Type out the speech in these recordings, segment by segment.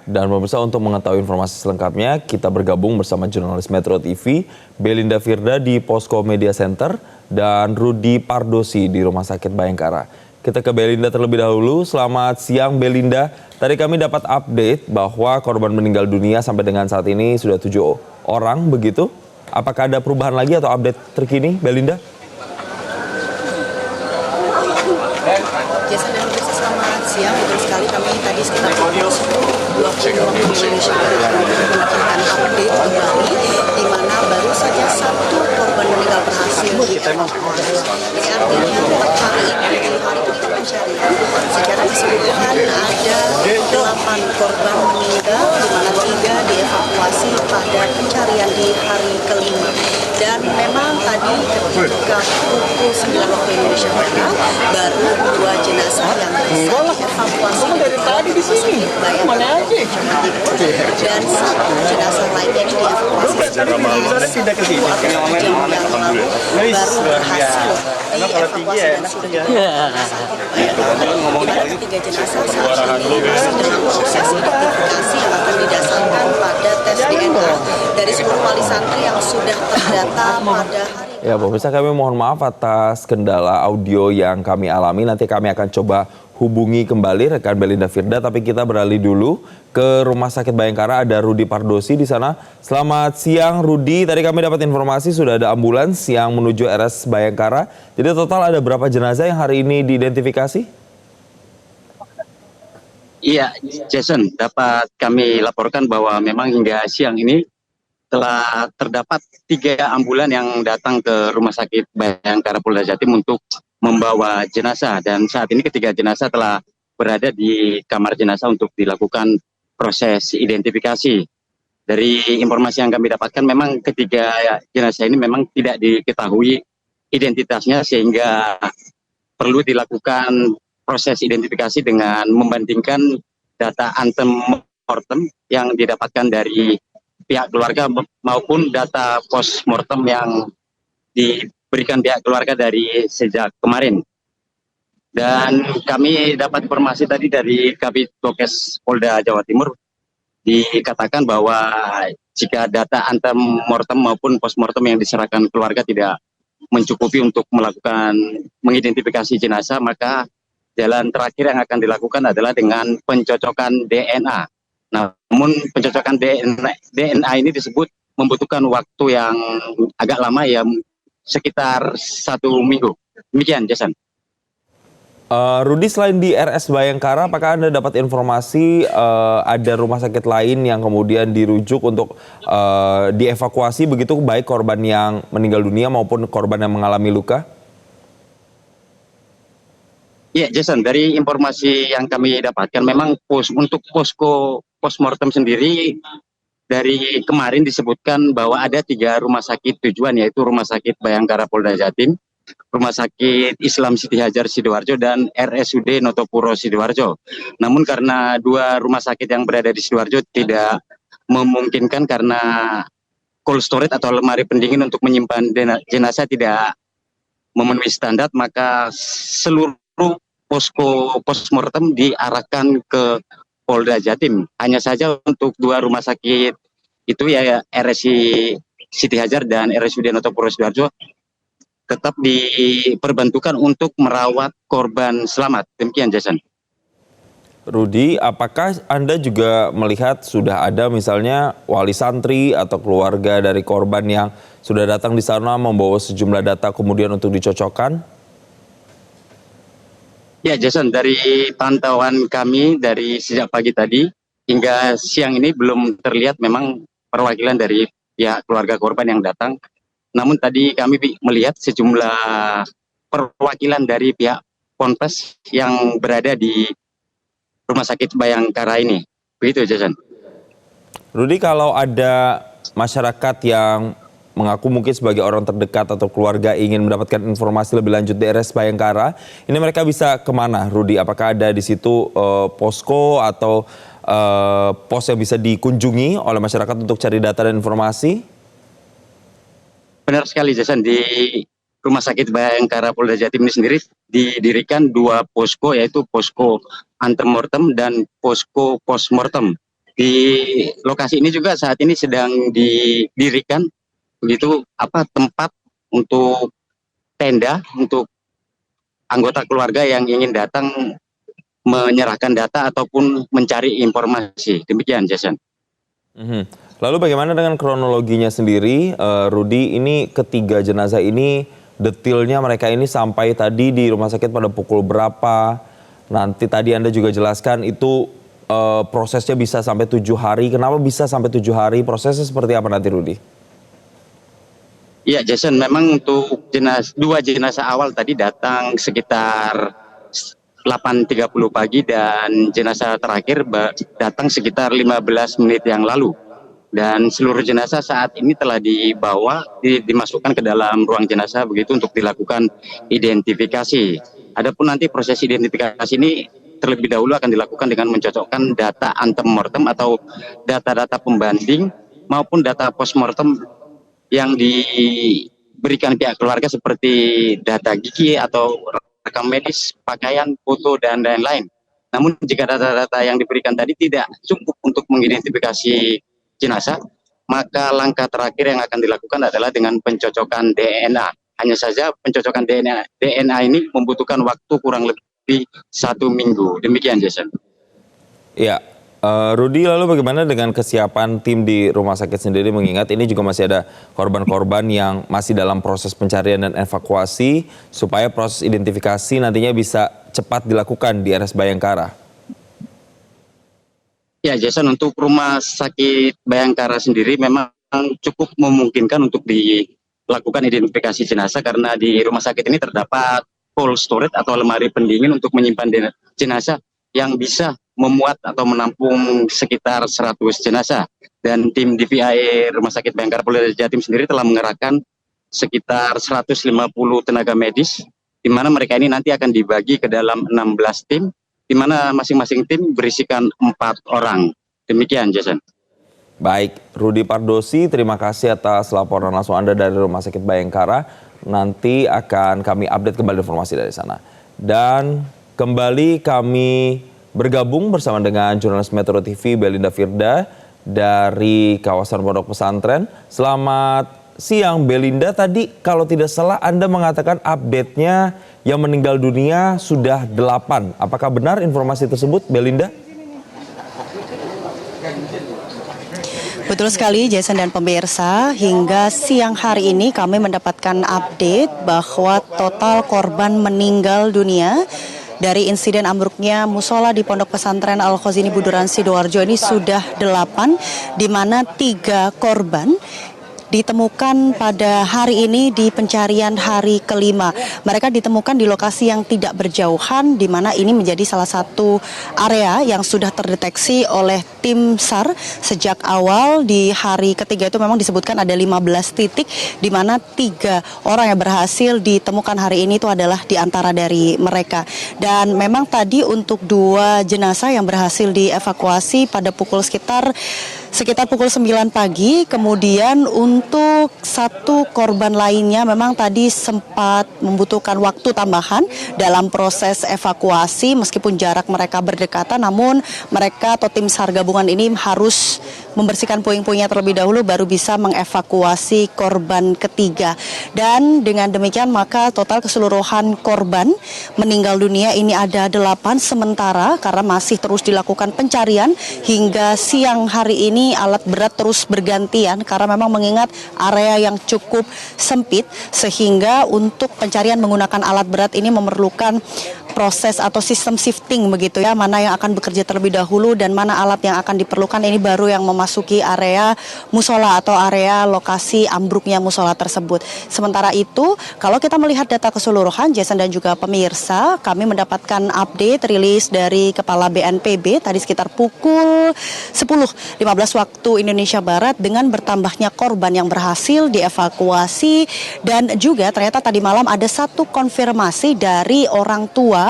Dan pemirsa, untuk mengetahui informasi selengkapnya, kita bergabung bersama jurnalis Metro TV, Belinda Firda di Posko Media Center, dan Rudi Pardosi di Rumah Sakit Bayangkara. Kita ke Belinda terlebih dahulu. Selamat siang Belinda. Tadi kami dapat update bahwa korban meninggal dunia sampai dengan saat ini sudah 7 orang, begitu? Apakah ada perubahan lagi atau update terkini, Belinda? Jason dan Lucy, selamat siang. Betul sekali, kami tadi sekitar pukul 10.20 waktu Indonesia Barat mendapatkan update kembali di mana baru saja satu korban meninggal berhasil dievakuasi. Ini artinya hari ini di hari kedua pencarian secara keseluruhan ada 8 korban meninggal, di mana 3 dievakuasi pada pencarian di hari kelima. Dan memang tadi ketika pukul 9 waktu Indonesia Barat baru 2 jenazah yang bisa dievakuasi dari tadi di sini mana aja dan 1 jenazah lainnya ini dievakuasi sekitar 1 jam yang lalu baru berhasil dievakuasi dan sudah dibawa ke sakit Bayangkara, di mana 3 jenazah saat ini masih dalam proses identifikasi yang akan didasarkan pada tes DNA dari seluruh wali santri yang sudah terdata pada hari. Ya, pemirsa, kami mohon maaf atas kendala audio yang kami alami. Nanti kami akan coba hubungi kembali rekan Belinda Firda, tapi kita beralih dulu ke Rumah Sakit Bayangkara. Ada Rudi Pardosi di sana. Selamat siang Rudi. Tadi kami dapat informasi sudah ada ambulans yang menuju RS Bayangkara. Jadi total ada berapa jenazah yang hari ini diidentifikasi? Iya, Jason, dapat kami laporkan bahwa memang hingga siang ini telah terdapat 3 ambulan yang datang ke Rumah Sakit Bayangkara Polda Jatim untuk membawa jenazah, dan saat ini ketiga jenazah telah berada di kamar jenazah untuk dilakukan proses identifikasi. Dari informasi yang kami dapatkan, memang ketiga jenazah ini memang tidak diketahui identitasnya, sehingga perlu dilakukan proses identifikasi dengan membandingkan data antemortem yang didapatkan dari pihak keluarga maupun data postmortem yang diberikan pihak keluarga dari sejak kemarin. Dan kami dapat informasi tadi dari Kabid Dokes Polda Jawa Timur, dikatakan bahwa jika data antemortem maupun postmortem yang diserahkan keluarga tidak mencukupi untuk melakukan mengidentifikasi jenazah, maka jalan terakhir yang akan dilakukan adalah dengan pencocokan DNA. Namun pencocokan DNA ini disebut membutuhkan waktu yang agak lama, ya sekitar 1 minggu. Demikian, Jason. Rudi, selain di RS Bayangkara, apakah Anda dapat informasi ada rumah sakit lain yang kemudian dirujuk untuk dievakuasi begitu, baik korban yang meninggal dunia maupun korban yang mengalami luka? Iya, Jason, dari informasi yang kami dapatkan, memang untuk posko postmortem sendiri dari kemarin disebutkan bahwa ada 3 rumah sakit tujuan, yaitu Rumah Sakit Bayangkara Polda Jatim, Rumah Sakit Islam Siti Hajar Sidoarjo, dan RSUD Notopuro Sidoarjo. Namun karena 2 rumah sakit yang berada di Sidoarjo tidak memungkinkan karena cold storage atau lemari pendingin untuk menyimpan jenazah tidak memenuhi standar, maka seluruh posko postmortem diarahkan ke Polda Jatim. Hanya saja untuk 2 rumah sakit itu, ya RSI Siti Hajar dan RSUD Notopuro Sidoarjo, tetap diperbantukan untuk merawat korban selamat. Demikian, Jason. Rudi, apakah Anda juga melihat sudah ada misalnya wali santri atau keluarga dari korban yang sudah datang di sana membawa sejumlah data kemudian untuk dicocokkan? Ya, Jason, dari pantauan kami dari sejak pagi tadi hingga siang ini belum terlihat memang perwakilan dari pihak keluarga korban yang datang. Namun tadi kami melihat sejumlah perwakilan dari pihak Ponpes yang berada di Rumah Sakit Bayangkara ini. Begitu, Jason. Rudi, kalau ada masyarakat yang mengaku mungkin sebagai orang terdekat atau keluarga ingin mendapatkan informasi lebih lanjut di RS Bayangkara, ini mereka bisa kemana, Rudi? Apakah ada di situ posko atau pos yang bisa dikunjungi oleh masyarakat untuk cari data dan informasi? Benar sekali, Jason. Di Rumah Sakit Bayangkara Polda Jatim ini sendiri didirikan 2 posko, yaitu posko antemortem dan posko postmortem. Di lokasi ini juga saat ini sedang didirikan begitu tempat untuk tenda untuk anggota keluarga yang ingin datang menyerahkan data ataupun mencari informasi. Demikian, Jason. Lalu bagaimana dengan kronologinya sendiri, Rudi? Ini ketiga jenazah ini detailnya mereka ini sampai tadi di rumah sakit pada pukul berapa? Nanti tadi Anda juga jelaskan itu prosesnya bisa sampai 7 hari. Kenapa bisa sampai 7 hari? Prosesnya seperti apa nanti, Rudi? Iya, Jason, memang untuk dua jenazah awal tadi datang sekitar 8.30 pagi dan jenazah terakhir datang sekitar 15 menit yang lalu. Dan seluruh jenazah saat ini telah dimasukkan ke dalam ruang jenazah begitu untuk dilakukan identifikasi. Adapun nanti proses identifikasi ini terlebih dahulu akan dilakukan dengan mencocokkan data antemortem atau data-data pembanding maupun data postmortem yang diberikan pihak keluarga seperti data gigi atau rekam medis, pakaian, foto, dan lain-lain. Namun jika data-data yang diberikan tadi tidak cukup untuk mengidentifikasi jenazah, maka langkah terakhir yang akan dilakukan adalah dengan pencocokan DNA. Hanya saja pencocokan DNA ini membutuhkan waktu kurang lebih 1 minggu. Demikian, Jason. Ya, Rudi, lalu bagaimana dengan kesiapan tim di rumah sakit sendiri, mengingat ini juga masih ada korban-korban yang masih dalam proses pencarian dan evakuasi supaya proses identifikasi nantinya bisa cepat dilakukan di RS Bayangkara? Ya, Jason, untuk rumah sakit Bayangkara sendiri memang cukup memungkinkan untuk dilakukan identifikasi jenazah karena di rumah sakit ini terdapat cold storage atau lemari pendingin untuk menyimpan jenazah yang bisa memuat atau menampung sekitar 100 jenazah. Dan tim DVI Rumah Sakit Bayangkara Polda Jatim sendiri telah mengerahkan sekitar 150 tenaga medis, di mana mereka ini nanti akan dibagi ke dalam 16 tim, di mana masing-masing tim berisikan 4 orang. Demikian, Jason. Baik, Rudi Pardosi, terima kasih atas laporan langsung Anda dari Rumah Sakit Bayangkara. Nanti akan kami update kembali informasi dari sana. Dan kembali kami bergabung bersama dengan jurnalis Metro TV Belinda Firda dari kawasan Pondok Pesantren. Selamat siang, Belinda. Tadi kalau tidak salah Anda mengatakan update-nya yang meninggal dunia sudah 8. Apakah benar informasi tersebut, Belinda? Betul sekali, Jason dan pemirsa. Hingga siang hari ini kami mendapatkan update bahwa total korban meninggal dunia dari insiden ambruknya musola di Pondok Pesantren Al-Khazini Buduran Sidoarjo ini sudah 8, di mana 3 korban ditemukan pada hari ini di pencarian hari kelima. Mereka ditemukan di lokasi yang tidak berjauhan, di mana ini menjadi salah satu area yang sudah terdeteksi oleh tim SAR sejak awal. Di hari ketiga itu memang disebutkan ada 15 titik, di mana 3 orang yang berhasil ditemukan hari ini itu adalah di antara dari mereka. Dan memang tadi untuk 2 jenazah yang berhasil dievakuasi pada sekitar pukul 9 pagi, kemudian untuk 1 korban lainnya memang tadi sempat membutuhkan waktu tambahan dalam proses evakuasi meskipun jarak mereka berdekatan, namun mereka atau tim SAR gabungan ini harus membersihkan puing-puingnya terlebih dahulu baru bisa mengevakuasi korban ketiga. Dan dengan demikian maka total keseluruhan korban meninggal dunia ini ada 8, sementara karena masih terus dilakukan pencarian hingga siang hari ini alat berat terus bergantian karena memang mengingat area yang cukup sempit, sehingga untuk pencarian menggunakan alat berat ini memerlukan proses atau sistem shifting begitu ya, mana yang akan bekerja terlebih dahulu dan mana alat yang akan diperlukan ini baru yang memasuki area musola atau area lokasi ambruknya musola tersebut. Sementara itu kalau kita melihat data keseluruhan, Jason dan juga pemirsa, kami mendapatkan update rilis dari Kepala BNPB tadi sekitar pukul 10.15 waktu Indonesia Barat dengan bertambahnya korban yang berhasil dievakuasi, dan juga ternyata tadi malam ada 1 konfirmasi dari orang tua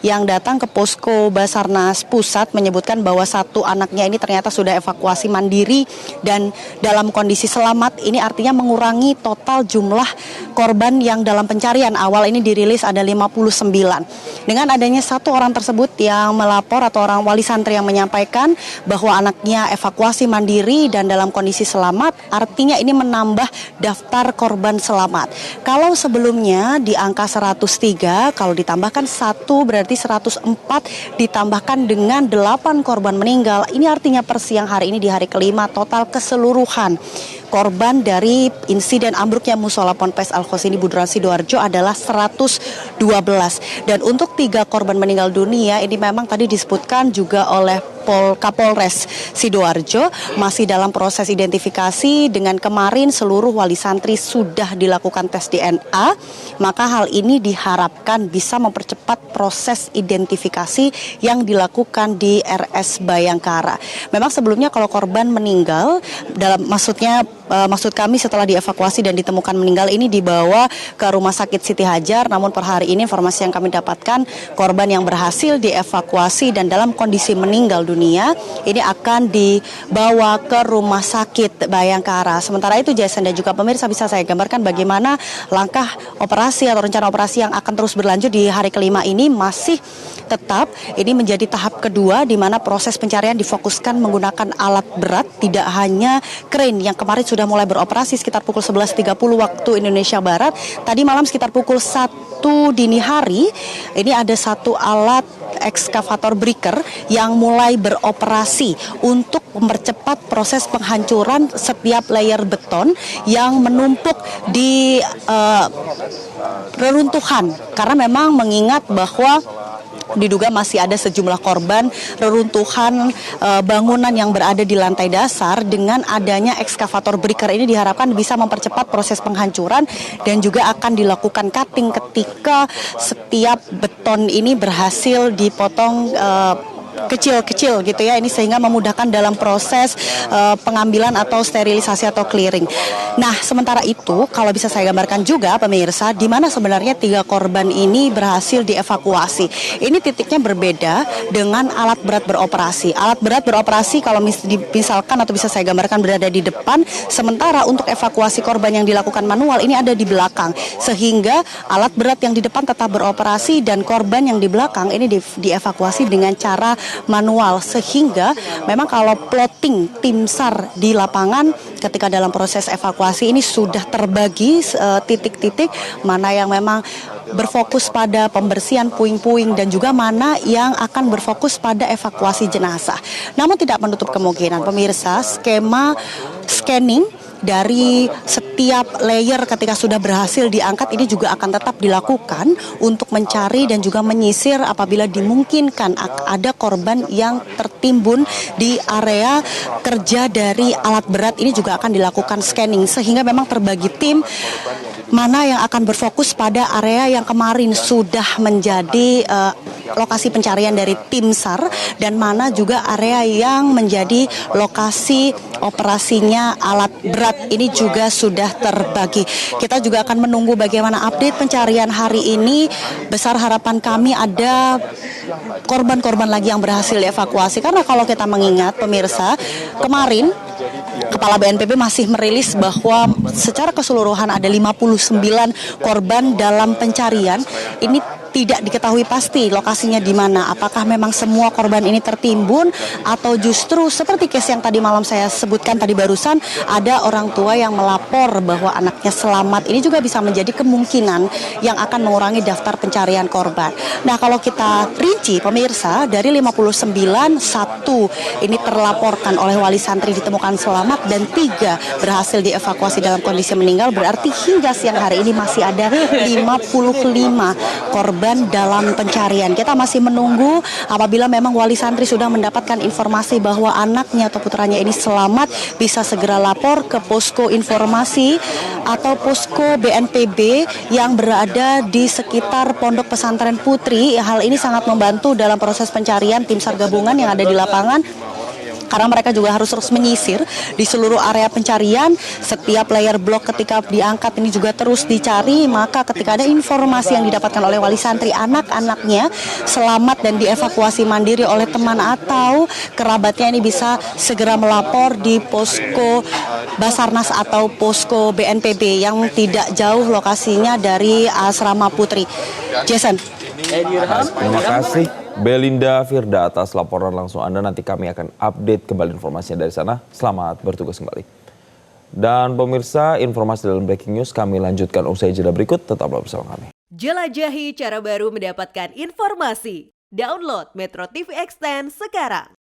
yang datang ke posko Basarnas Pusat menyebutkan bahwa 1 anaknya ini ternyata sudah evakuasi mandiri dan dalam kondisi selamat. Ini artinya mengurangi total jumlah korban yang dalam pencarian awal ini dirilis ada 59. Dengan adanya satu orang tersebut yang melapor atau orang wali santri yang menyampaikan bahwa anaknya evakuasi mandiri dan dalam kondisi selamat, artinya ini menambah daftar korban selamat. Kalau sebelumnya di angka 103, kalau ditambahkan 1 berarti 104, ditambahkan dengan 8 korban meninggal. Ini artinya per siang hari ini di hari kelima total keseluruhan korban dari insiden ambruknya musola Ponpes Al Khossini Buduran Sidoarjo adalah 112. Dan untuk 3 korban meninggal dunia ini memang tadi disebutkan juga oleh Kapolres Sidoarjo masih dalam proses identifikasi. Dengan kemarin seluruh wali santri sudah dilakukan tes DNA, maka hal ini diharapkan bisa mempercepat proses identifikasi yang dilakukan di RS Bayangkara. Memang sebelumnya kalau korban meninggal, maksud kami setelah dievakuasi dan ditemukan meninggal ini dibawa ke Rumah Sakit Siti Hajar, namun per hari ini informasi yang kami dapatkan korban yang berhasil dievakuasi dan dalam kondisi meninggal dunia ini akan dibawa ke Rumah Sakit Bayangkara. Sementara itu Jason dan juga pemirsa, bisa saya gambarkan bagaimana langkah operasi atau rencana operasi yang akan terus berlanjut di hari kelima ini masih tetap ini menjadi tahap kedua di mana proses pencarian difokuskan menggunakan alat berat, tidak hanya krain yang kemarin sudah mulai beroperasi sekitar pukul 11.30 waktu Indonesia Barat. Tadi malam sekitar pukul 1 dini hari ini ada satu alat ekskavator breaker yang mulai beroperasi untuk mempercepat proses penghancuran setiap layer beton yang menumpuk di reruntuhan, karena memang mengingat bahwa diduga masih ada sejumlah korban reruntuhan bangunan yang berada di lantai dasar. Dengan adanya ekskavator breaker ini diharapkan bisa mempercepat proses penghancuran dan juga akan dilakukan cutting ketika setiap beton ini berhasil dipotong kecil-kecil gitu ya, ini sehingga memudahkan dalam proses pengambilan atau sterilisasi atau clearing. Nah, sementara itu kalau bisa saya gambarkan juga pemirsa, di mana sebenarnya 3 korban ini berhasil dievakuasi. Ini titiknya berbeda dengan alat berat beroperasi. Alat berat beroperasi kalau misalkan atau bisa saya gambarkan berada di depan, sementara untuk evakuasi korban yang dilakukan manual ini ada di belakang, sehingga alat berat yang di depan tetap beroperasi dan korban yang di belakang ini dievakuasi dengan cara manual, sehingga memang kalau plotting tim SAR di lapangan ketika dalam proses evakuasi ini sudah terbagi titik-titik mana yang memang berfokus pada pembersihan puing-puing dan juga mana yang akan berfokus pada evakuasi jenazah. Namun tidak menutup kemungkinan pemirsa, skema scanning dari setiap layer ketika sudah berhasil diangkat ini juga akan tetap dilakukan untuk mencari dan juga menyisir apabila dimungkinkan ada korban yang tertimbun di area kerja dari alat berat. Ini juga akan dilakukan scanning sehingga memang terbagi tim mana yang akan berfokus pada area yang kemarin sudah menjadi lokasi pencarian dari tim SAR dan mana juga area yang menjadi lokasi operasinya alat berat. Ini juga sudah terbagi. Kita juga akan menunggu bagaimana update pencarian hari ini. Besar harapan kami ada korban-korban lagi yang berhasil dievakuasi, karena kalau kita mengingat pemirsa, kemarin Kepala BNPB masih merilis bahwa secara keseluruhan ada 59 korban dalam pencarian. Ini tidak diketahui pasti lokasinya di mana. Apakah memang semua korban ini tertimbun atau justru seperti case yang tadi malam saya sebutkan tadi barusan, ada orang tua yang melapor bahwa anaknya selamat. Ini juga bisa menjadi kemungkinan yang akan mengurangi daftar pencarian korban. Nah, kalau kita rinci pemirsa, dari 59, 1 ini terlaporkan oleh wali santri ditemukan selamat dan 3 berhasil dievakuasi dalam kondisi meninggal. Berarti hingga siang hari ini masih ada 55 korban dalam pencarian. Kita masih menunggu apabila memang wali santri sudah mendapatkan informasi bahwa anaknya atau putranya ini selamat, bisa segera lapor ke posko informasi atau posko BNPB yang berada di sekitar Pondok Pesantren Putri. Hal ini sangat membantu dalam proses pencarian tim SAR gabungan yang ada di lapangan. karena mereka juga harus terus menyisir di seluruh area pencarian. Setiap layer blok ketika diangkat ini juga terus dicari, maka ketika ada informasi yang didapatkan oleh wali santri anak-anaknya selamat dan dievakuasi mandiri oleh teman atau kerabatnya, ini bisa segera melapor di posko Basarnas atau posko BNPB yang tidak jauh lokasinya dari asrama Putri. Jason. Terima kasih Belinda Firda atas laporan langsung Anda. Nanti kami akan update kembali informasinya dari sana. Selamat bertugas kembali. Dan pemirsa, informasi dalam breaking news kami lanjutkan usai jeda berikut. Tetaplah bersama kami. Jelajahi cara baru mendapatkan informasi. Download Metro TV Extend sekarang.